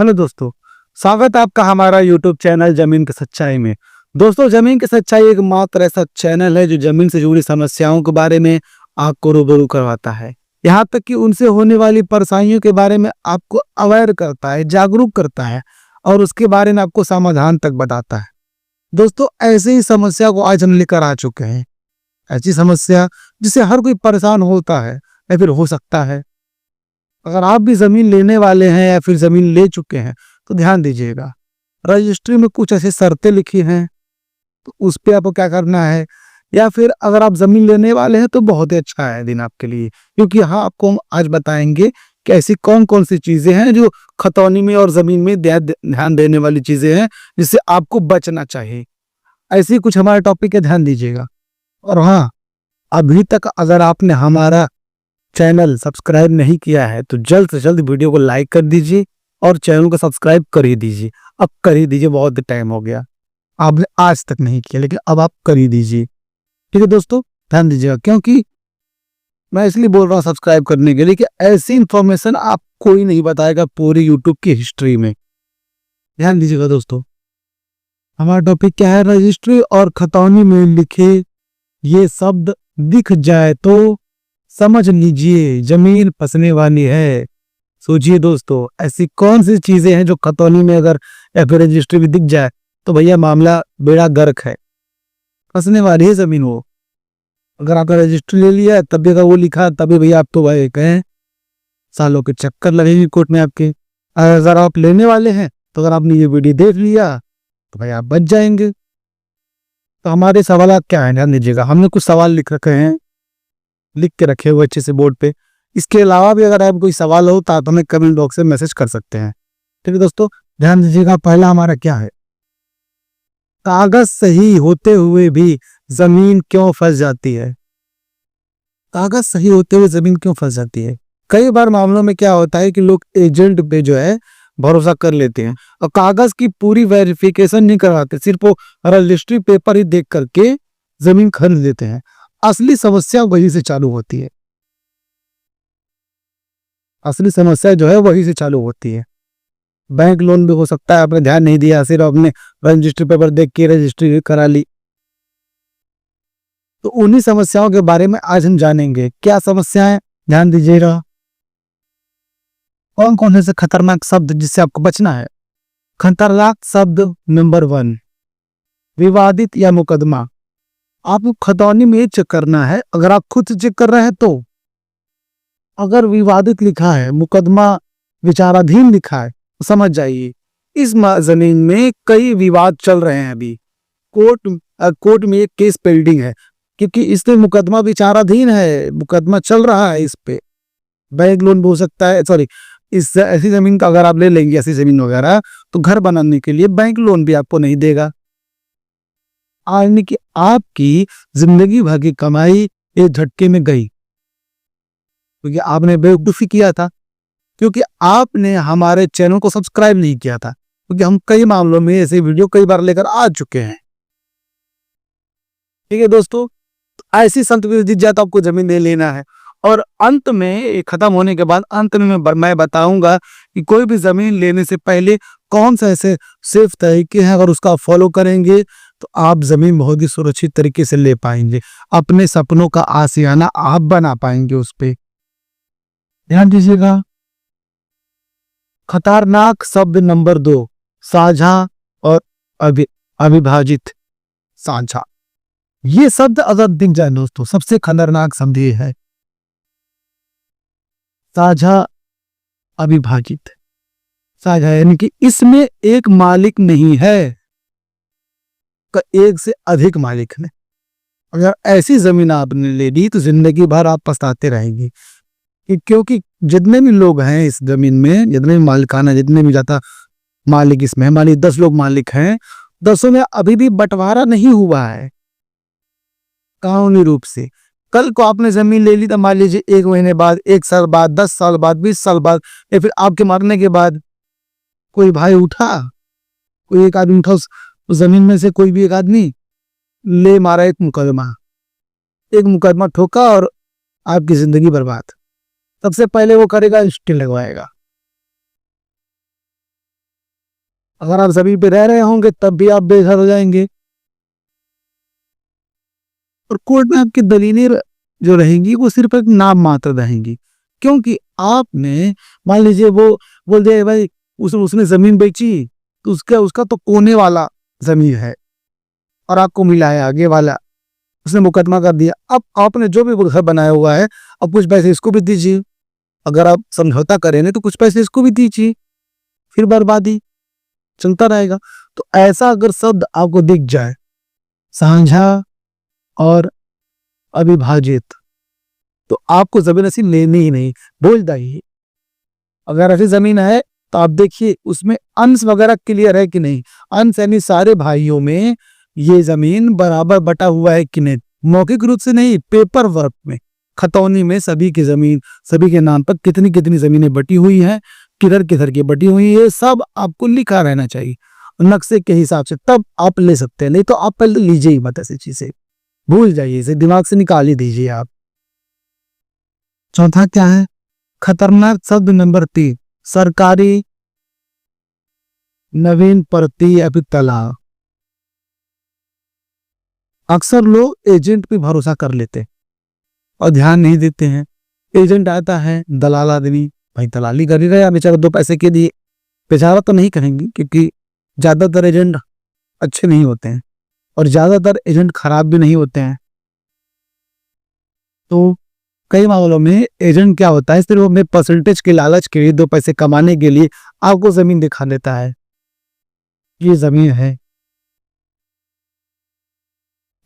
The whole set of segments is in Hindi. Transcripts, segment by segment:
हेलो दोस्तों, स्वागत है आपका हमारा यूट्यूब चैनल जमीन की सच्चाई में। दोस्तों, जमीन की सच्चाई एक मात्र ऐसा चैनल है जो जमीन से जुड़ी समस्याओं के बारे में आपको रूबरू करवाता है। यहाँ तक कि उनसे होने वाली परेशानियों के बारे में आपको अवेयर करता है, जागरूक करता है और उसके बारे में आपको समाधान तक बताता है। दोस्तों, ऐसे ही समस्या को आज हम लेकर आ चुके हैं। ऐसी समस्या जिससे हर कोई परेशान होता है या फिर हो सकता है। अगर आप भी जमीन लेने वाले हैं या फिर जमीन ले चुके हैं तो ध्यान दीजिएगा। रजिस्ट्री में कुछ ऐसी शर्तें लिखी हैं तो उस पे आपको क्या करना है, या फिर अगर आप जमीन लेने वाले हैं तो बहुत ही अच्छा है दिन आपके लिए, क्योंकि यहाँ आपको हम आज बताएंगे कि ऐसी कौन कौन सी चीजें हैं जो खतौनी में और जमीन में ध्यान देने वाली चीजें हैं जिससे आपको बचना चाहिए। ऐसी कुछ हमारा टॉपिक है, ध्यान दीजिएगा। और हाँ, अभी तक अगर आपने हमारा चैनल सब्सक्राइब नहीं किया है तो जल्द से जल्द वीडियो को लाइक कर दीजिए और चैनल को सब्सक्राइब कर ही दीजिए। अब कर ही दीजिए, बहुत टाइम हो गया, आपने आज तक नहीं किया, लेकिन अब आप कर ही दीजिए। ठीक है दोस्तों, ध्यान दीजिएगा, क्योंकि मैं इसलिए बोल रहा हूँ सब्सक्राइब करने के लिए कि ऐसी इंफॉर्मेशन आप कोई नहीं बताएगा पूरी यूट्यूब की हिस्ट्री में। ध्यान दीजिएगा दोस्तों, हमारा टॉपिक क्या है? रजिस्ट्री और खतौनी में लिखे ये शब्द दिख जाए तो समझ लीजिए जमीन फंसने वाली है। सोचिए दोस्तों, ऐसी कौन सी चीजें हैं जो खतौनी में अगर या फिर रजिस्ट्री में दिख जाए तो भैया मामला बेड़ा गर्क है, फंसने वाली है जमीन वो। अगर आपने रजिस्ट्री ले लिया तभी अगर वो लिखा तभी भैया आप तो भाई कहें सालों के चक्कर लगेंगे कोर्ट में आपके। अगर आप लेने वाले हैं तो अगर आपने ये वीडियो देख लिया तो भाई आप बच जाएंगे। तो हमारे सवाल क्या है, ध्यान दीजिएगा। हमने कुछ सवाल लिख रखे हैं, लिख के रखे हुए अच्छे से बोर्ड पे। इसके अलावा भी अगर आप कोई सवाल हो तो आप हमें कमेंट बॉक्स में मैसेज कर सकते हैं। ठीक है दोस्तों, ध्यान दीजिएगा। पहला हमारा क्या है? कागज सही होते हुए भी जमीन क्यों फंस जाती है? कागज सही होते हुए जमीन क्यों फंस जाती है? कई बार मामलों में क्या होता है कि लोग एजेंट पे जो है भरोसा कर लेते हैं और कागज की पूरी वेरिफिकेशन नहीं करवाते, सिर्फ वो रजिस्ट्री पेपर ही देख करके जमीन खरीद लेते हैं। असली समस्या वही से चालू होती है। असली समस्या जो है वही से चालू होती है। बैंक लोन भी हो सकता है, आपने ध्यान नहीं दिया, सिर्फ आपने रजिस्ट्री पेपर देख के रजिस्ट्री करा ली। तो उन्हीं समस्याओं के बारे में आज हम जानेंगे। क्या समस्याएं, ध्यान दीजिएगा। कौन कौन से खतरनाक शब्द जिससे आपको बचना है? खतरनाक शब्द नंबर 1, विवादित या मुकदमा। आपको खतौनी में चेक करना है। अगर आप खुद से चेक कर रहे हैं तो अगर विवादित लिखा है, मुकदमा विचाराधीन लिखा है तो समझ जाइए इस जमीन में कई विवाद चल रहे हैं। अभी कोर्ट में एक केस पेंडिंग है, क्योंकि इसमें मुकदमा विचाराधीन है, मुकदमा चल रहा है। इस पे बैंक लोन भी हो सकता है, सॉरी, इस ऐसी जमीन का अगर आप ले लेंगे, ऐसी जमीन वगैरह, तो घर बनाने के लिए बैंक लोन भी आपको नहीं देगा। यानी कि आपकी जिंदगी भर की कमाई एक झटके में गई, क्योंकि आपने बेवकूफी किया था, क्योंकि आपने हमारे चैनल को सब्सक्राइब नहीं किया था। क्योंकि हम कई मामलों में ऐसे वीडियो कई बार लेकर आ चुके हैं। ठीक है दोस्तों, ऐसी संत जीत जाए तो आपको जमीन ले लेना है। और अंत में खत्म होने के बाद अंत में मैं बताऊंगा कि कोई भी जमीन लेने से पहले कौन से ऐसे सेफ तरीके हैं, अगर उसका फॉलो करेंगे तो आप जमीन बहुत ही सुरक्षित तरीके से ले पाएंगे। अपने सपनों का आशियाना आप बना पाएंगे उस पे। ध्यान दीजिएगा। खतरनाक शब्द नंबर 2, साझा और अविभाजित। साझा, ये शब्द अगर दिख जाए दोस्तों, सबसे खतरनाक शब्द ये है साझा अविभाजित। साझा यानी कि इसमें एक मालिक नहीं है, एक से अधिक मालिक है। अगर ऐसी जमीन आपने ले ली तो जिंदगी भर आप पछताते रहेंगे, क्योंकि जितने भी लोग हैं इस जमीन में, जितने भी मालिकाना, जितने भी ज्यादा मालिक इसमें, मान लीजिए 10 लोग मालिक हैं, 10 में अभी भी बंटवारा नहीं हुआ है कानूनी रूप से। कल को आपने जमीन ले ली तो मान लीजिए 1 महीने बाद, 1 साल बाद, 10 साल बाद, 20 साल बाद, या फिर आपके मरने के बाद कोई भाई उठा, कोई एक आदमी उठा, उस जमीन में से कोई भी एक आदमी ले मारा, एक मुकदमा ठोका और आपकी जिंदगी बर्बाद। सबसे पहले वो करेगा, स्टे लगवाएगा। अगर आप जमीन पे रह रहे होंगे तब भी आप बेघर हो जाएंगे, और कोर्ट में आपकी दलीलें जो रहेंगी वो सिर्फ एक नाम मात्र रहेंगी। क्योंकि आपने, मान लीजिए वो बोल दिया भाई उसने जमीन बेची, तो उसका उसका तो कोने वाला जमीन है और आपको मिला है आगे वाला, उसने मुकदमा कर दिया। अब आपने जो भी घर बनाया हुआ है, अब कुछ पैसे इसको भी दीजिए, अगर आप समझौता करें तो कुछ पैसे इसको भी दीजिए, फिर बर्बादी चलता रहेगा। तो ऐसा अगर शब्द आपको दिख जाए, साझा और अविभाजित, तो आपको जमीन ऐसी लेनी ही नहीं, बोल जाइए। अगर ऐसी जमीन है तो आप देखिए उसमें अंश वगैरह क्लियर है कि नहीं, अंश यानी सारे भाइयों में ये जमीन बराबर बटा हुआ है कि नहीं, मौखिक रूप से नहीं, पेपर वर्क में, खतौनी में सभी की जमीन, सभी के नाम पर कितनी कितनी जमीनें बटी हुई हैं, किधर किधर की बटी हुई है, सब आपको लिखा रहना चाहिए नक्शे के हिसाब से, तब आप ले सकते हैं। नहीं तो आप पहले लीजिए ही मत ऐसी चीजें, भूल जाइए, इसे दिमाग से निकाल ही दीजिए आप। चौथा क्या है, खतरनाक शब्द नंबर 3, सरकारी नवीन प्रति या फिर तलाक। अक्सर लोग एजेंट पे भरोसा कर लेते और ध्यान नहीं देते हैं। एजेंट आता है, दलाल आदमी, भाई दलाली कर ही रहा है बेचारा, 2 पैसे के लिए। बेचारा तो नहीं कहेंगे क्योंकि ज्यादातर एजेंट अच्छे नहीं होते हैं और ज्यादातर एजेंट खराब भी नहीं होते हैं। तो कई मामलों में एजेंट क्या होता है, सिर्फ अपने परसेंटेज के लालच के लिए, 2 पैसे कमाने के लिए आपको जमीन दिखा देता है, ये जमीन है,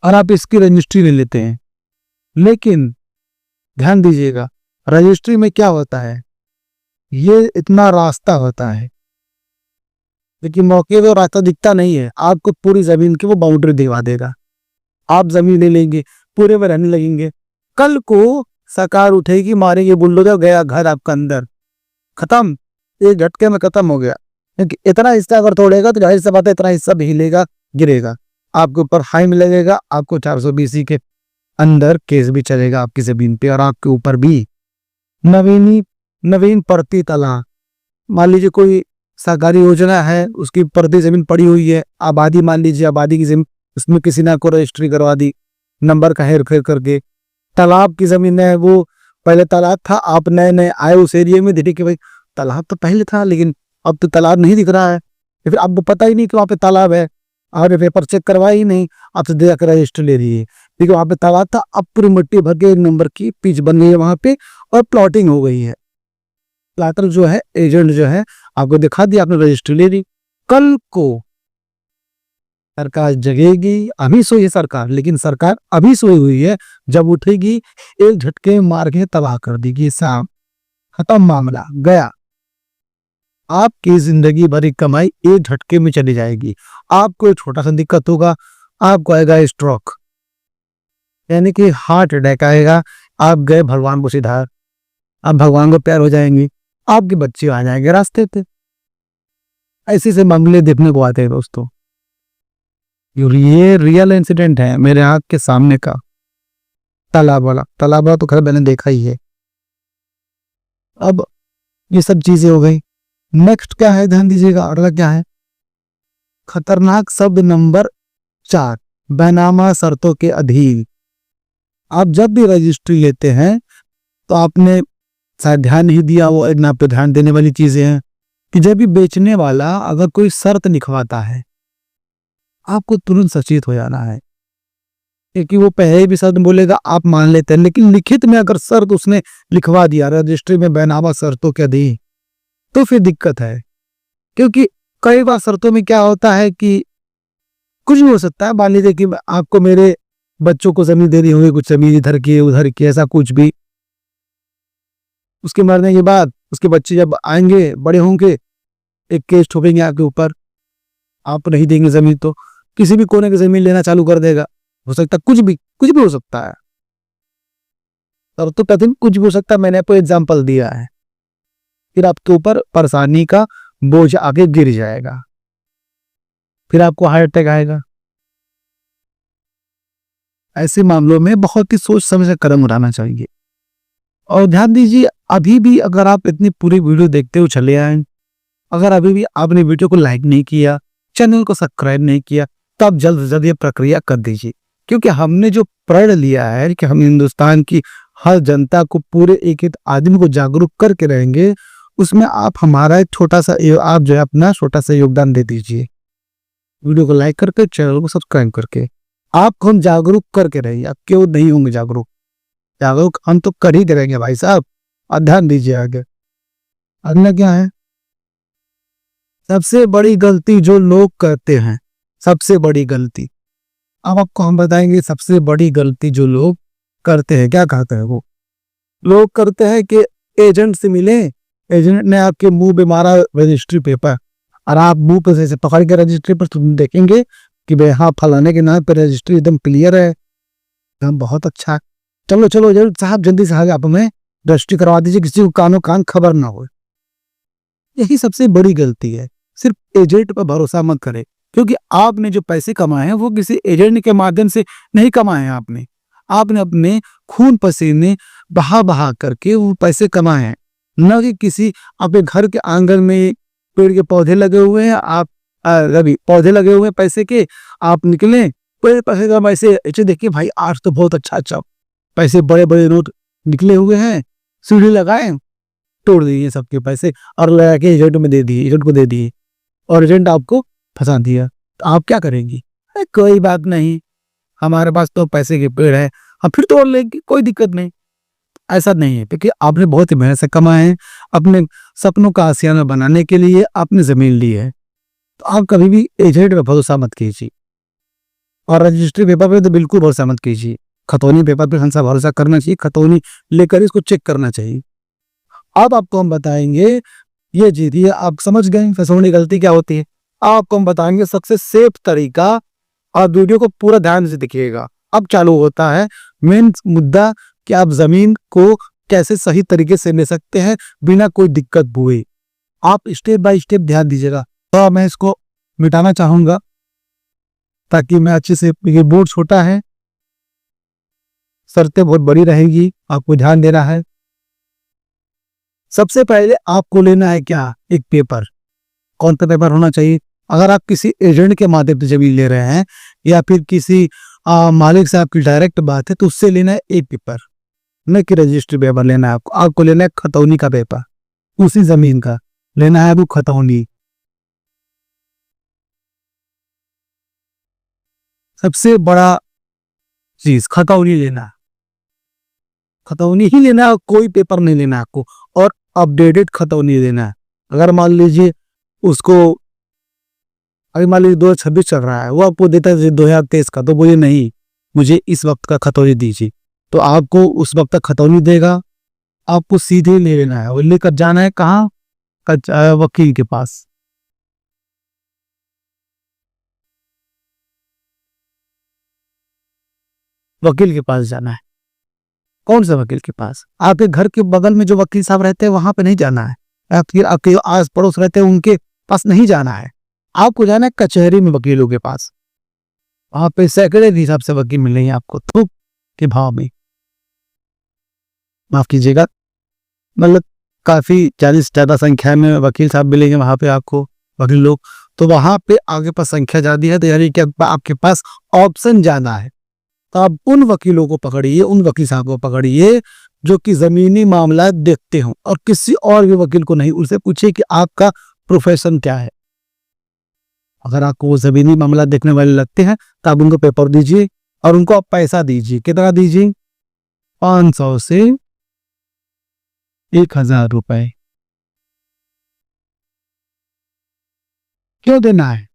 और आप इसकी रजिस्ट्री ले लेते हैं। लेकिन ध्यान दीजिएगा, रजिस्ट्री में क्या होता है, ये इतना रास्ता होता है, लेकिन मौके पे रास्ता दिखता नहीं है, आपको पूरी जमीन की वो बाउंड्री दिवा देगा, आप जमीन ले लेंगे, पूरे में रहने लगेंगे। कल को सरकार उठेगी, मारेगी बुलडोजर, गया घर आपका अंदर, खत्म, एक झटके में खत्म हो गया। क्योंकि इतना हिस्सा अगर तोड़ेगा तो जाहिर सी बात है इतना हिस्सा भी हिलेगा, गिरेगा, आपके ऊपर फाइन लगेगा, आपको 420 के अंदर केस भी चलेगा आपकी जमीन पे, और आपके ऊपर भी। नवीन प्रति तलाक, मान लीजिए कोई सरकारी योजना है, उसकी प्रति जमीन पड़ी हुई है, आबादी, मान लीजिए आबादी की जमीन, उसमें किसी ने आपको रजिस्ट्री करवा दी नंबर का हेर फेर करके। तालाब की जमीन है, वो पहले तालाब था, आप नए नए आए उस एरिया में, देखिए कि भाई तालाब तो पहले था लेकिन अब तो तालाब नहीं दिख रहा है, या फिर आपको पता ही नहीं कि वहाँ पे तालाब है, आपने पेपर चेक करवाया ही नहीं, आपसे जाकर रजिस्टर ले रही है, देखिए वहाँ पे तालाब था, अब पूरी मिट्टी भर के 1 नंबर की पिच बन गई है वहाँ पे, और प्लॉटिंग हो गई है। प्लाटर जो है, एजेंट जो है, आपको दिखा दिया, आपने रजिस्ट्री ले ली। कल को सरकार जगेगी, अभी सोई है सरकार, लेकिन सरकार अभी सोई हुई है, जब उठेगी एक झटके मार के तबाह कर देगी, साहब खत्म, मामला गया, आपकी जिंदगी भरी कमाई एक झटके में चली जाएगी। आपको एक छोटा सा दिक्कत होगा, आपको आएगा स्ट्रोक, यानी कि हार्ट अटैक आएगा, आप गए भगवान को सिधार, आप भगवान को प्यार हो जाएंगे, आपके बच्चे आ जाएंगे रास्ते पे। ऐसे से मामले देखने को आते हैं दोस्तों, ये रियल इंसिडेंट है मेरे आंख के सामने का। तालाब वाला तो खैर मैंने देखा ही है। अब ये सब चीजें हो गई, नेक्स्ट क्या है, ध्यान दीजिएगा, अगला क्या है, खतरनाक शब्द नंबर 4, बैनामा शर्तों के अधीन। आप जब भी रजिस्ट्री लेते हैं तो आपने शायद ध्यान नहीं दिया, वो एक आप पे ध्यान देने वाली चीजें हैं कि जब भी बेचने वाला अगर कोई शर्त लिखवाता है, आपको तुरंत सचेत हो जाना है, क्योंकि वो पहले भी शर्त बोलेगा, आप मान लेते हैं, लेकिन लिखित में अगर शर्त उसने लिखवा दिया रजिस्ट्री में बैनामा शर्तों के अधीन, तो फिर दिक्कत है। क्योंकि कई बार शर्तों में क्या होता है कि कुछ भी हो सकता है, मान लीजिए कि आपको मेरे बच्चों को जमीन देनी होगी, कुछ जमीन इधर की उधर की, ऐसा कुछ भी, उसके मरने के बाद उसके बच्चे जब आएंगे, बड़े होंगे, एक केस ठोकेंगे आपके ऊपर, आप नहीं देंगे जमीन तो किसी भी कोने की जमीन लेना चालू कर देगा, हो सकता है कुछ भी हो सकता है, और तो कहते कुछ भी हो सकता है, मैंने आपको एग्जांपल दिया है। फिर आपके ऊपर परेशानी का बोझ आगे गिर जाएगा, फिर आपको हार्ट अटैक आएगा। ऐसे मामलों में बहुत ही सोच समझ कर कदम उठाना चाहिए। और ध्यान दीजिए, अभी भी अगर आप इतनी पूरी वीडियो देखते हो चले आए, अगर अभी भी आपने वीडियो को लाइक नहीं किया, चैनल को सब्सक्राइब नहीं किया, तो आप जल्द से जल्द ये प्रक्रिया कर दीजिए, क्योंकि हमने जो प्रण लिया है कि हम हिंदुस्तान की हर जनता को, पूरे एक एक आदमी को जागरूक करके रहेंगे, उसमें आप हमारा एक छोटा सा आप जो है अपना छोटा सा योगदान दे दीजिए। वीडियो को लाइक करके, चैनल को सब्सक्राइब करके आपको हम जागरूक करके रहेंगे। आप क्यों नहीं होंगे जागरूक? जागरूक हम तो कर ही करेंगे भाई साहब। और ध्यान दीजिए आगे अगला क्या है। सबसे बड़ी गलती जो लोग करते हैं, सबसे बड़ी गलती, अब आपको हम बताएंगे सबसे बड़ी गलती जो लोग करते हैं। क्या कहते हैं वो लोग? करते हैं कि एजेंट से मिले, एजेंट ने आपके मुंह पे मारा रजिस्ट्री पेपर, और आप मुंह पे से पकड़ के रजिस्ट्री पर तुम देखेंगे कि भाई हाँ फलाने के नाम पे रजिस्ट्री एकदम क्लियर है, एकदम बहुत अच्छा है। चलो चलो जल्द साहब, जल्दी से आगे आप हमें रजिस्ट्री करवा दीजिए, किसी को कानो कान खबर ना हो। यही सबसे बड़ी गलती है। सिर्फ एजेंट पर भरोसा मत करें, क्योंकि आपने जो पैसे कमाए हैं वो किसी एजेंट के माध्यम से नहीं कमाए हैं। आपने अपने खून पसीने बहा बहा करके वो पैसे कमाए हैं, न कि किसी अपने घर के आंगन में पेड़ के पौधे लगे हुए हैं, आप रवि पौधे लगे हुए हैं पैसे के, आप निकले पेड़ पैसे का पैसे ऐसे देखिए भाई आज तो बहुत अच्छा अच्छा पैसे, बड़े बड़े नोट निकले हुए हैं, सीढ़ी लगाए, तोड़ दिए सबके पैसे और लगा के एजेंट में दे दिए, एजेंट को दे दिए, और एजेंट आपको फंसा दिया। तो आप क्या करेंगी? कोई बात नहीं, हमारे पास तो पैसे के पेड़ है, हम फिर तोड़ लेंगे, कोई दिक्कत नहीं। ऐसा नहीं है, क्योंकि आपने बहुत ही मेहनत से कमाए हैं, अपने सपनों का आशियाना बनाने के लिए आपने जमीन ली है। तो आप कभी भी एजेंट पे भरोसा मत कीजिए, और रजिस्ट्री पेपर पे तो बिल्कुल भरोसा मत कीजिए। खतौनी पेपर पे हमेशा भरोसा करना चाहिए, खतौनी लेकर इसको चेक करना चाहिए। अब आपको हम बताएंगे, ये जीतिए, आप समझ गए फंसौनी गलती क्या होती है। आपको हम बताएंगे सबसे सेफ तरीका, और वीडियो को पूरा ध्यान से देखिएगा। अब चालू होता है मेन मुद्दा कि आप जमीन को कैसे सही तरीके से ले सकते हैं बिना कोई दिक्कत हुए। आप स्टेप बाय स्टेप ध्यान दीजिएगा। तो मैं इसको मिटाना चाहूंगा ताकि मैं अच्छे से, ये बोर्ड छोटा है, शर्तें बहुत बड़ी रहेगी, आपको ध्यान देना है। सबसे पहले आपको लेना है क्या? एक पेपर। कौन सा पेपर होना चाहिए? अगर आप किसी एजेंट के माध्यम से जमीन ले रहे हैं, या फिर किसी मालिक से आपकी डायरेक्ट बात है, तो उससे लेना है एक पेपर, न कि रजिस्ट्री पेपर लेना है आपको। आपको लेना है खतौनी का पेपर, उसी जमीन का लेना है, वो खतौनी। सबसे बड़ा चीज खतौनी लेना, खतौनी ही लेना है, कोई पेपर नहीं लेना आपको, और अपडेटेड खतौनी लेना है। अगर मान लीजिए उसको, अगर मान लीजिए 2026 चल रहा है, वो आपको देता है 2023 का, तो बोलिए नहीं मुझे इस वक्त का खतौनी दीजिए, तो आपको उस वक्त का खतौनी देगा। आपको सीधे ले लेना है और लेकर जाना है कहाँ? वकील के पास। वकील के पास जाना है। कौन सा वकील के पास? आपके घर के बगल में जो वकील साहब रहते हैं वहां पे नहीं जाना है, आपके आस पड़ोस रहते हैं उनके पास नहीं जाना है। आपको जाना है कचहरी में वकीलों के पास। वहां पे सैकड़े के हिसाब से वकील मिलेंगे आपको, थोक के भाव में, माफ कीजिएगा, मतलब काफी 40 ज्यादा संख्या में वकील साहब मिलेंगे वहां पे आपको, वकील लोग। तो वहां पे आगे पास संख्या ज्यादा है, तो यानी कि आपके पास ऑप्शन ज्यादा है। तो आप उन वकीलों को पकड़िए, उन वकील साहब को पकड़िए जो कि जमीनी मामला देखते हो, और किसी और भी वकील को नहीं। उनसे पूछिए कि आपका प्रोफेशन क्या है। अगर आपको वो जमीनी मामला देखने वाले लगते हैं तो आप उनको पेपर दीजिए, और उनको आप पैसा दीजिए। कितना दीजिए? 500 से 1000 रुपए। क्यों देना है?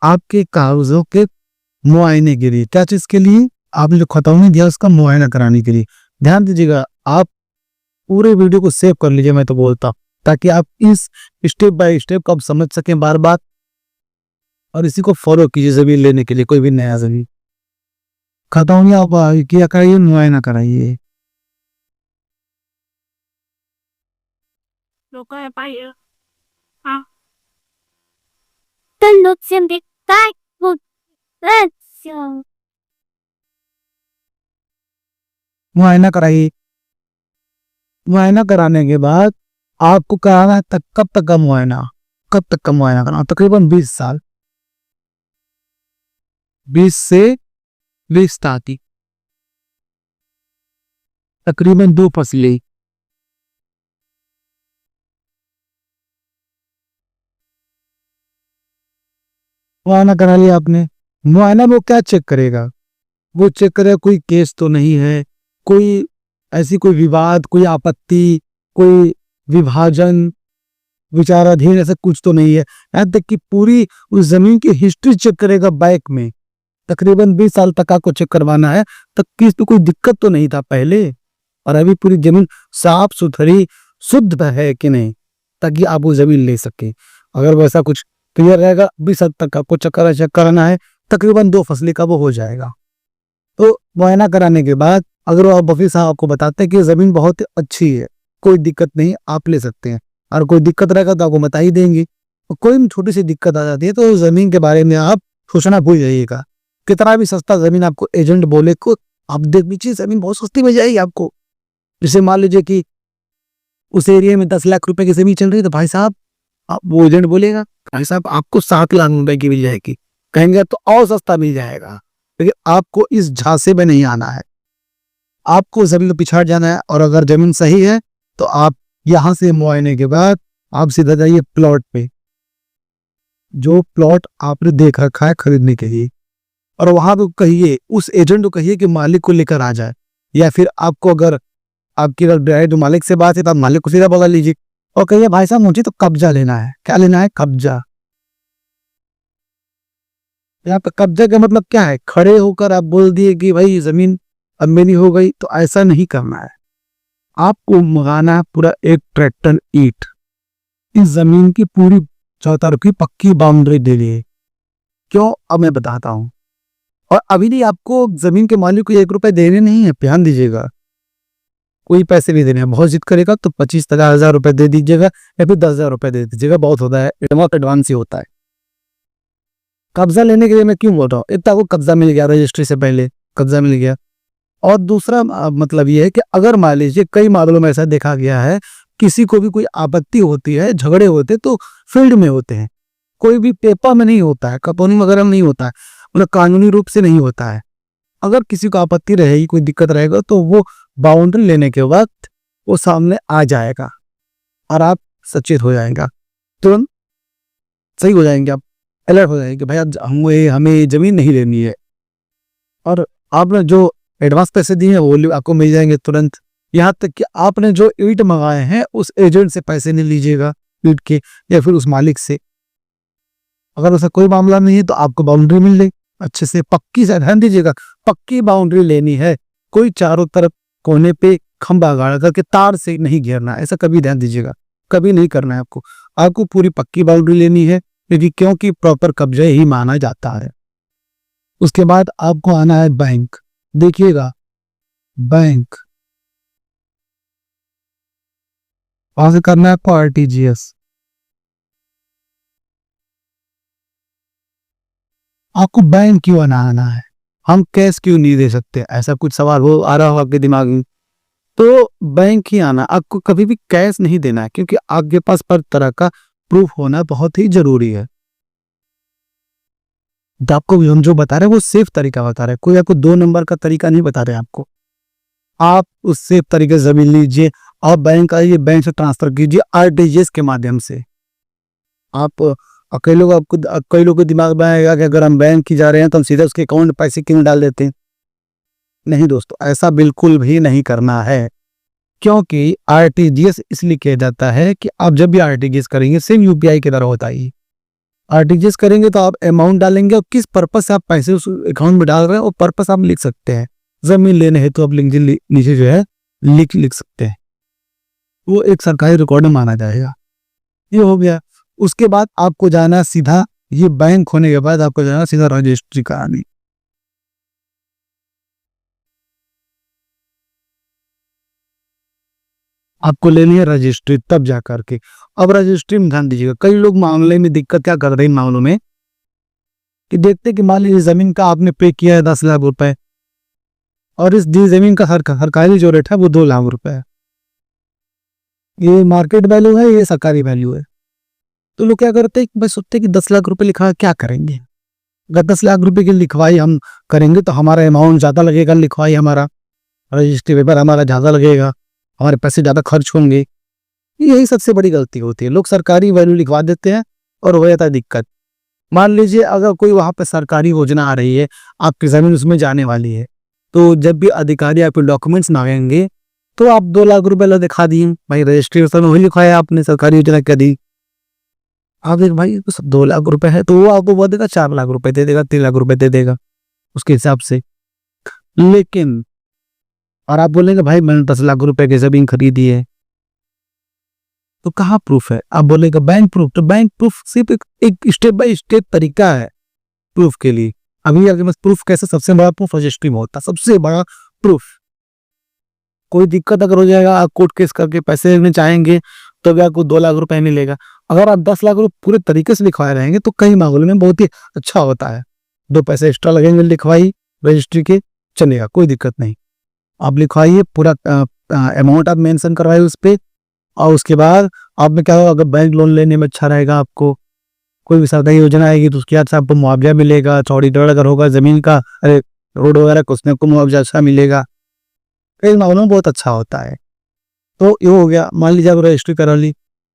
आपके कागजों के मुआयने के लिए। क्या चीज के लिए? आपने जो खतौनी दिया उसका मुआयना कराने के लिए। ध्यान दीजिएगा, आप पूरे वीडियो को सेव कर लीजिए, मैं तो बोलता हूं, ताकि आप इस स्टेप बाय स्टेप को समझ सकें बार बार, और इसी को फॉलो कीजिए जमीन लेने के लिए। कोई भी नया जमीन खतौनी आप किया कराइए, मुआयना कराइए। 녹화해 봐요. 아. 뜬 놓친데 깔고 렛츠 मुआयना कराइए। मुआयना कराने के बाद आपको कराना है तक कब तक का मुआयना? कब तक का मुआयना कराना? तकरीबन 20 साल, 20 से 20 ताकी तकरीबन 2 फसलें। मुआयना करा लिया आपने। मुआयना में वो क्या चेक करेगा? वो चेक करेगा कोई केस तो नहीं है, कोई ऐसी कोई विवाद, कोई आपत्ति, कोई विभाजन, विचाराधीन ऐसा कुछ तो नहीं है। यहाँ तक कि पूरी उस जमीन की हिस्ट्री चेक करेगा बैक में। तकरीबन 20 साल तक आपको चेक करवाना है, तक किस तो कोई दिक्कत तो नहीं था पहले, और अभी पूरी जमीन साफ सुथरी शुद्ध है कि नहीं, ताकि आप वो जमीन ले सके। अगर वैसा कुछ क्लियर रहेगा, 20 साल तक आपको चेक कराना है, तकरीबन 2 फसली का वो हो जाएगा। तो मुआयना कराने के बाद अगर वो वकील साहब आपको बताते हैं कि जमीन बहुत अच्छी है, कोई दिक्कत नहीं, आप ले सकते हैं, और कोई दिक्कत रहेगा तो आपको बता ही देंगे। और कोई भी छोटी सी दिक्कत आ जाती है तो जमीन के बारे में आप सोचना भूल जाइएगा। कितना भी सस्ता जमीन आपको एजेंट बोले को, आप देख लीजिए जमीन बहुत सस्ती मिल जाएगी आपको। जैसे मान लीजिए कि उस एरिया में 10 लाख रुपए की जमीन चल रही है, तो भाई साहब आप वो एजेंट बोलेगा भाई साहब आपको 7 लाख रुपए की मिल जाएगी, कहेंगे तो और सस्ता मिल जाएगा। लेकिन आपको इस झांसे में नहीं आना है, आपको जमीन पिछाड़ जाना है। और अगर जमीन सही है तो आप यहां से मुआयने के बाद आप सीधा जाइए प्लॉट पे, जो प्लॉट आपने देख रखा है खरीदने के लिए, और वहां पे कहिए, उस एजेंट को कहिए कि मालिक को लेकर आ जाए। या फिर आपको अगर आपकी डायरेक्ट मालिक से बात है तो आप मालिक को सीधा बगल लीजिए और कहिए भाई साहब मुझे तो कब्जा लेना है। क्या लेना है? कब्जा। यहाँ पे कब्जा का मतलब क्या है? खड़े होकर आप बोल दिए कि भाई जमीन अब मेरी हो गई, तो ऐसा नहीं करना है। आपको मंगाना है पूरा 1 ट्रैक्टर ईंट, इस जमीन की पूरी चौतरफ की पक्की बाउंड्री दे लिए। क्यों? अब मैं बताता हूँ। और अभी नहीं, आपको जमीन के मालिक को 1 रुपए देने नहीं है, ध्यान दीजिएगा, कोई पैसे नहीं देने हैं। बहुत जिद करेगा तो 25,000 रुपए दे दीजिएगा, या फिर 10,000 रुपए दे दीजिएगा, बहुत होता है, एडवांस ही होता है। कब्जा लेने के लिए मैं क्यों बोल रहा हूँ, इतना को कब्जा मिल गया, रजिस्ट्री से पहले कब्जा मिल गया। और दूसरा मतलब ये है कि अगर मान लीजिए कई मामलों में ऐसा देखा गया है, किसी को भी कोई आपत्ति होती है, झगड़े होते तो फील्ड में होते हैं, कोई भी पेपर में नहीं होता है, कपोनी वगैरह में नहीं होता है, मतलब कानूनी रूप से नहीं होता है। अगर किसी को आपत्ति रहेगी, कोई दिक्कत रहेगा, तो वो बाउंड्री लेने के वक्त वो सामने आ जाएगा और आप सचेत हो जाएगा, तुरंत सही हो जाएंगे, आप अलर्ट हो जाएंगे, भाई हमें जमीन नहीं लेनी है। और आपने जो एडवांस पैसे दिए हैं वो आपको मिल जाएंगे तुरंत। यहाँ तक कि आपने जो ईंट मंगाए हैं उस एजेंट से पैसे नहीं लीजिएगा ईंट के, या फिर उस मालिक से। अगर ऐसा कोई मामला नहीं है तो आपको बाउंड्री मिल जाए अच्छे से, पक्की से, ध्यान दीजिएगा, पक्की बाउंड्री लेनी है। कोई चारों तरफ कोने पे खंभा गाड़ करके तार से नहीं घेरना, ऐसा कभी ध्यान दीजिएगा, कभी नहीं करना है आपको। आपको पूरी पक्की बाउंड्री लेनी है, क्योंकि प्रॉपर कब्जा ही माना जाता है। उसके बाद आपको आना है बैंक। देखिएगा बैंक, वहां से करना है आपको आरटीजीएस। आपको बैंक क्यों आना है? हम कैश क्यों नहीं दे सकते? ऐसा कुछ सवाल हो आ रहा हो आपके दिमाग में, तो बैंक ही आना। आपको कभी भी कैश नहीं देना है, क्योंकि आपके पास हर तरह का प्रूफ होना बहुत ही जरूरी है। तो आपको हम जो बता रहे हैं वो सेफ तरीका बता रहे हैं, कोई आपको 2 नंबर का तरीका नहीं बता रहे आपको। आप उस सेफ तरीके से जमीन लीजिए और बैंक आइए, बैंक से ट्रांसफर कीजिए आरटीजीएस के माध्यम से। आप कई लोगों के दिमाग में आएगा कि अगर हम बैंक की जा रहे हैं तो हम सीधे उसके अकाउंट में पैसे क्यों डाल देते हैं। नहीं दोस्तों, ऐसा बिल्कुल भी नहीं करना है, क्योंकि आरटीजीएस इसलिए किया जाता है कि आप जब भी आरटीजीएस करेंगे सेम यूपीआई की तरह होता है। आरटीजीएस करेंगे तो आप अमाउंट डालेंगे और किस पर्पस से आप पैसे उस अकाउंट में डाल रहे हैं वो पर्पस आप लिख सकते हैं। जमीन लेने है तो आप नीचे जो है लिख सकते हैं, वो एक सरकारी रिकॉर्ड में माना जाएगा। ये हो गया। उसके बाद आपको जाना सीधा, ये बैंक होने के बाद आपको जाना सीधा रजिस्ट्री कराने। आपको लेनी है रजिस्ट्री, तब जा करके। अब रजिस्ट्री में ध्यान दीजिएगा, कई लोग मामले में दिक्कत क्या कर रहे हैं मामलों में, कि देखते कि मान लीजिए जमीन का आपने पे किया है 10 लाख रुपए, और इस दी जमीन का सरकारी जो रेट है वो 2 लाख रुपए है। ये मार्केट वैल्यू है, ये सरकारी वैल्यू है। तो लोग क्या करते हैं कि भाई सोचते हैं कि 10 लाख रुपए लिखा क्या करेंगे। अगर 10 लाख रुपए की लिखवाई हम करेंगे तो हमारा अमाउंट ज़्यादा लगेगा, लिखवाई हमारा रजिस्ट्री पेपर हमारा ज़्यादा लगेगा, हमारे पैसे ज़्यादा खर्च होंगे। यही सबसे बड़ी गलती होती है, लोग सरकारी वैल्यू लिखवा देते हैं और हो जाता है दिक्कत। मान लीजिए अगर कोई वहाँ पे सरकारी योजना आ रही है, आपकी ज़मीन उसमें जाने वाली है, तो जब भी अधिकारी आपके डॉक्यूमेंट्स मांगेंगे तो आप 2 लाख रुपए ला दिखा दिए, भाई रजिस्ट्रेशन में वही लिखवाया आपने, सरकारी योजना क्या दी। आप देख भाई तो 2 लाख रुपए है, तो वो आपको वो देगा 4 लाख रुपए दे देगा, 3 लाख रुपए दे देगा उसके हिसाब से। लेकिन और आप बोलेंगे भाई मैंने 10 लाख रुपए की जमीन खरीदी है, तो कहाँ प्रूफ है? आप बोलेगा बैंक प्रूफ, तो बैंक प्रूफ सिर्फ एक स्टेप बाय स्टेप तरीका है प्रूफ के लिए। अभी आपके पास प्रूफ कैसे, सबसे बड़ा प्रूफ रजिस्ट्री में होता है, सबसे बड़ा प्रूफ। कोई दिक्कत अगर हो जाएगा, आप कोर्ट केस करके पैसे लेने चाहेंगे तो भी आपको 2 लाख रुपए मिलेगा। अगर आप 10 लाख रुपए पूरे तरीके से लिखवाए रहेंगे तो कई मामलों में बहुत ही अच्छा होता है। 2 पैसे एक्स्ट्रा लगेंगे लिखवाई रजिस्ट्री के, चलेगा, कोई दिक्कत नहीं। आप लिखवाइए, पूरा अमाउंट आप मेंशन करवाइए उस पे, और उसके बाद आप में क्या होगा, अगर बैंक लोन लेने में अच्छा रहेगा, आपको कोई भी सरकारी योजना आएगी तो उसके बाद से आपको मुआवजा मिलेगा। चौड़ीदार अगर होगा जमीन का, अरे रोड वगैरह का, उसमें आपको मुआवजा अच्छा मिलेगा। कई मामलों में बहुत अच्छा होता है। तो ये हो गया, मान लीजिए आप रजिस्ट्री करा ली,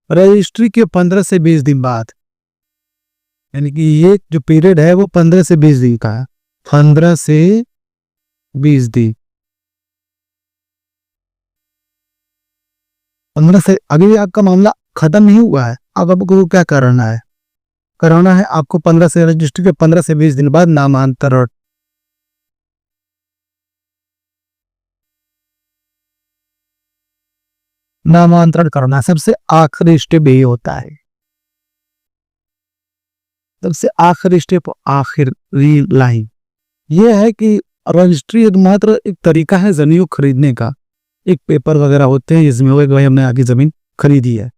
रजिस्ट्री के 15 से 20 दिन बाद, यानी कि ये जो पीरियड है वो 15 से 20 दिन का है, 15 से 20 दिन। 15 से अभी आपका मामला खत्म नहीं हुआ है, अब आपको क्या करना है? कराना है आपको 15 से रजिस्ट्री के 15 से 20 दिन बाद नामांतरण। नामांतरण करना सबसे आखिरी स्टेप यही होता है, सबसे आखिरी स्टेप, आखिरी लाइन ये है कि रजिस्ट्री मात्र एक तरीका है जमीन खरीदने का, एक पेपर वगैरह होते हैं जिसमें वो भाई हमने आगे जमीन खरीदी है।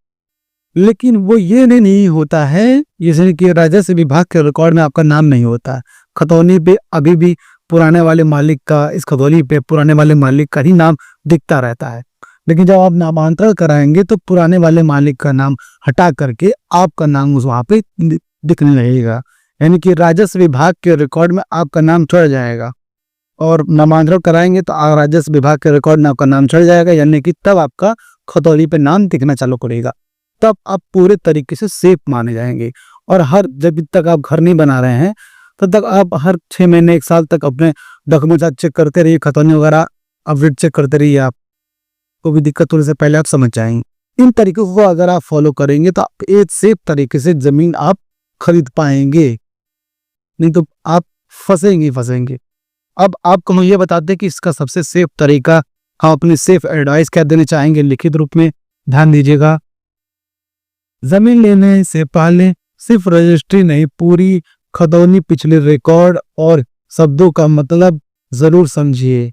लेकिन वो ये नहीं होता है, जैसे कि राजस्व विभाग के रिकॉर्ड में आपका नाम नहीं होता है। खतौनी पे अभी भी पुराने वाले मालिक का, इस खतौनी पे पुराने वाले मालिक का ही नाम दिखता रहता है। लेकिन जब आप नामांतरण कराएंगे तो पुराने वाले मालिक का नाम हटा करके आपका नाम उस वहां पे दिखने लगेगा, यानी कि राजस्व विभाग के रिकॉर्ड में आपका नाम चढ़ जाएगा। और नामांतरण कराएंगे तो राजस्व विभाग के रिकॉर्ड में आपका नाम चढ़ जाएगा, यानी कि तब आपका खतौनी पे नाम दिखना चालू करेगा, तब आप पूरे तरीके से सेफ माने जाएंगे। और हर जब तक आप घर नहीं बना रहे हैं तब तक आप हर 6 महीने 1 साल तक अपने डॉक्यूमेंट्स चेक करते रहिए, खतौनी वगैरह अपडेट चेक करते रहिए। आप को भी दिक्कत होने से पहले आप समझ जाएंगे। इन तरीकों को अगर आप फॉलो करेंगे तो आप एक सेफ तरीके से जमीन आप खरीद पाएंगे, नहीं तो आप फंसेंगे। अब आपको हम ये बताते हैं कि इसका सबसे सेफ तरीका, हम अपनी सेफ एडवाइस क्या देना चाहेंगे लिखित रूप में, ध्यान दीजिएगा। जमीन लेने से पहले सिर्फ रजिस्ट्री नहीं, पूरी खतौनी, पिछले रिकॉर्ड और शब्दों का मतलब जरूर समझिए।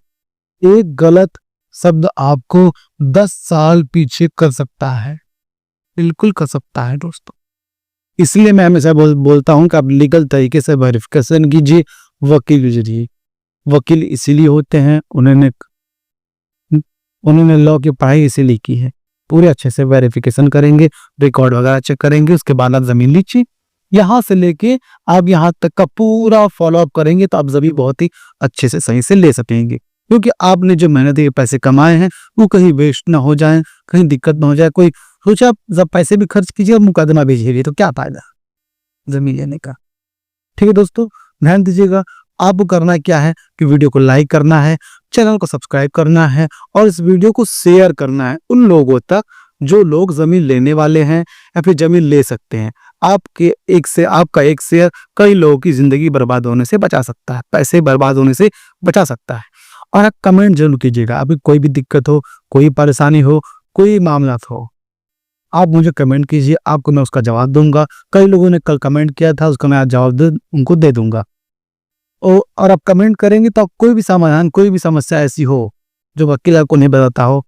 एक गलत शब्द आपको 10 साल पीछे कर सकता है, बिल्कुल कर सकता है दोस्तों। इसलिए मैं हमेशा बोलता हूं कि आप लीगल तरीके से वेरिफिकेशन कीजिए वकील के जरिए। वकील इसीलिए होते हैं, उन्होंने लॉ की पढ़ाई इसीलिए की है। पूरे अच्छे से वेरिफिकेशन करेंगे, रिकॉर्ड वगैरह चेक करेंगे, उसके बाद आप जमीन लीजिए। यहाँ से लेके आप यहाँ तक का पूरा फॉलोअप करेंगे तो आप जमीन बहुत ही अच्छे से सही से ले सकेंगे, क्योंकि आपने जो मेहनत के पैसे कमाए हैं वो कहीं वेस्ट ना हो जाए, कहीं दिक्कत ना हो जाए। कोई सोचा जब पैसे भी खर्च कीजिए और मुकदमा भी झेलिए तो क्या फायदा जमीन लेने का। ठीक है दोस्तों, ध्यान दीजिएगा। आपको करना क्या है कि वीडियो को लाइक करना है, चैनल को सब्सक्राइब करना है और इस वीडियो को शेयर करना है उन लोगों तक जो लोग जमीन लेने वाले हैं या फिर जमीन ले सकते हैं। आपका एक शेयर कई लोगों की जिंदगी बर्बाद होने से बचा सकता है, पैसे बर्बाद होने से बचा सकता है। और आप कमेंट जरूर कीजिएगा, अभी कोई भी दिक्कत हो, कोई परेशानी हो, कोई मामला हो, आप मुझे कमेंट कीजिए, आपको मैं उसका जवाब दूंगा। कई लोगों ने कल कमेंट किया था, उसका मैं आज जवाब उनको दे दूंगा। और आप कमेंट करेंगे तो कोई भी समाधान, कोई भी समस्या ऐसी हो जो वकील आपको नहीं बताता हो,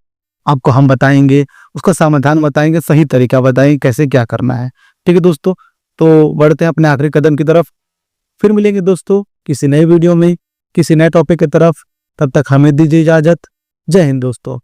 आपको हम बताएंगे, उसका समाधान बताएंगे, सही तरीका बताएंगे कैसे क्या करना है। ठीक है दोस्तों, तो बढ़ते हैं अपने आखिरी कदम की तरफ। फिर मिलेंगे दोस्तों किसी नए वीडियो में, किसी नए टॉपिक की तरफ। तब तक हमें दीजिए इजाजत। जय हिंद दोस्तों।